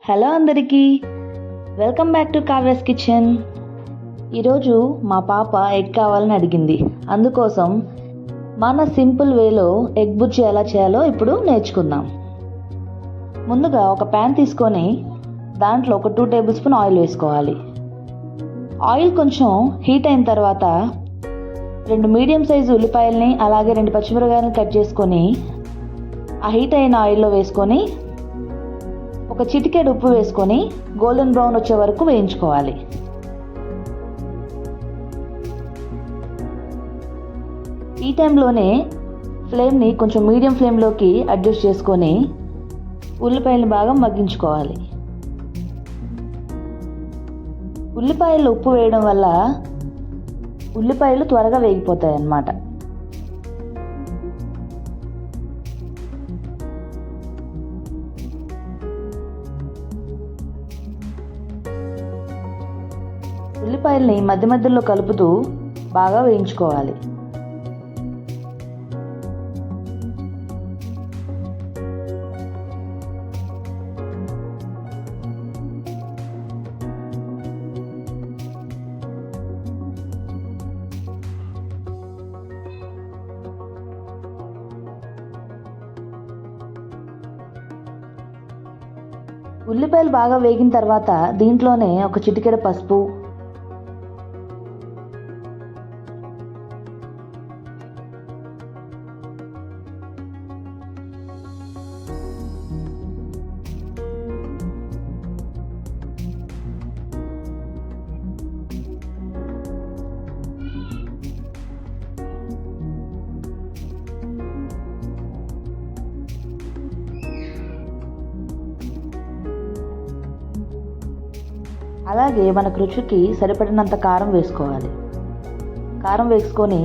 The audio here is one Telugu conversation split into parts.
హలో అందరికీ, welcome back to Kavya's kitchen. ఈరోజు మా పాప ఎగ్ కావాలని అడిగింది. అందుకోసం మన సింపుల్ వేలో ఎగ్ బుజ్జి ఎలా చేయాలో ఇప్పుడు నేర్చుకుందాం. ముందుగా ఒక ప్యాన్ తీసుకొని దాంట్లో ఒక 2 టేబుల్ స్పూన్ ఆయిల్ వేసుకోవాలి. ఆయిల్ కొంచెం హీట్ అయిన తర్వాత 2 మీడియం సైజు ఉల్లిపాయల్ని అలాగే 2 పచ్చిమిరపకాయలను కట్ చేసుకొని ఆ హీట్ అయిన ఆయిల్లో వేసుకొని ఒక చిటికెడు ఉప్పు వేసుకొని గోల్డెన్ బ్రౌన్ వచ్చే వరకు వేయించుకోవాలి. ఈ టైంలోనే ఫ్లేమ్ని కొంచెం మీడియం ఫ్లేమ్లోకి అడ్జస్ట్ చేసుకొని ఉల్లిపాయలను బాగా మగ్గించుకోవాలి. ఉల్లిపాయలు ఉప్పు వేయడం వల్ల ఉల్లిపాయలు త్వరగా వేగిపోతాయి అన్నమాట. ఉల్లిపాయల్ని మధ్య మధ్యలో కలుపుతూ బాగా వేయించుకోవాలి. ఉల్లిపాయలు బాగా వేగిన తర్వాత దీంట్లోనే ఒక చిటికెడు పసుపు, అలాగే మనకు రుచికి సరిపడినంత కారం వేసుకోవాలి. కారం వేసుకొని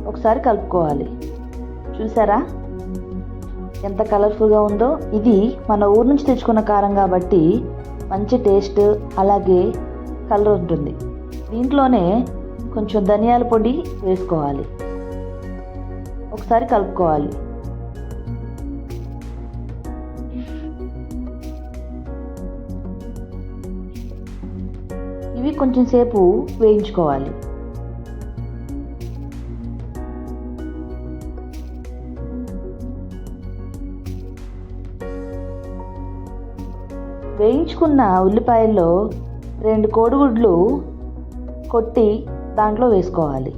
ఒకసారి కలుపుకోవాలి. చూసారా ఎంత కలర్ఫుల్గా ఉందో? ఇది మన ఊరు నుంచి తెచ్చుకున్న కారం కాబట్టి మంచి టేస్ట్ అలాగే కలర్ ఉంటుంది. దీంట్లోనే కొంచెం ధనియాల పొడి వేసుకోవాలి. ఒకసారి కలుపుకోవాలి. ఇవి కొంచెం సేపు వేయించుకోవాలి. వేయించుకున్న ఉల్లిపాయల్లో 2 కోడిగుడ్లు కొట్టి దాంట్లో వేసుకోవాలి.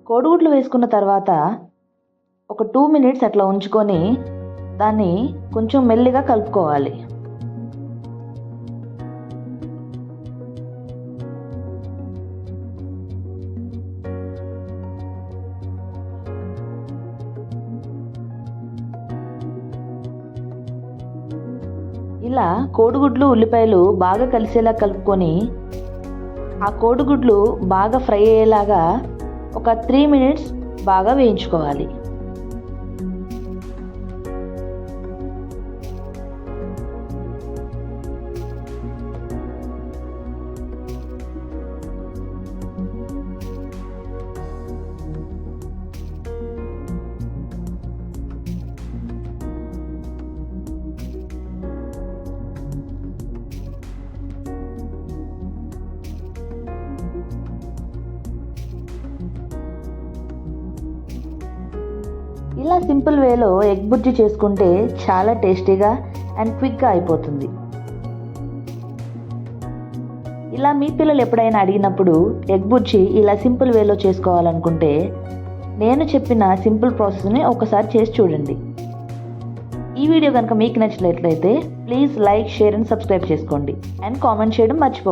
కోడిగుడ్లు వేసుకున్న తర్వాత ఒక 2 మినిట్స్ అట్లా ఉంచుకొని దాన్ని కొంచెం మెల్లిగా కలుపుకోవాలి. ఇలా కోడిగుడ్లు ఉల్లిపాయలు బాగా కలిసేలా కలుపుకొని ఆ కోడిగుడ్లు బాగా ఫ్రై అయ్యేలాగా ఒక 3 మినిట్స్ బాగా వేయించుకోవాలి. ఇలా సింపుల్ వేలో ఎగ్ బుజ్జి చేసుకుంటే చాలా టేస్టీగా అండ్ క్విక్గా అయిపోతుంది. ఇలా మీ పిల్లలు ఎప్పుడైనా అడిగినప్పుడు ఎగ్ బుజ్జి ఇలా సింపుల్ వేలో చేసుకోవాలనుకుంటే నేను చెప్పిన సింపుల్ ప్రాసెస్ని ఒకసారి చేసి చూడండి. ఈ వీడియో కనుక మీకు నచ్చినట్లయితే please like, share and subscribe చేసుకోండి అండ్ కామెంట్ చేయడం మర్చిపోకండి.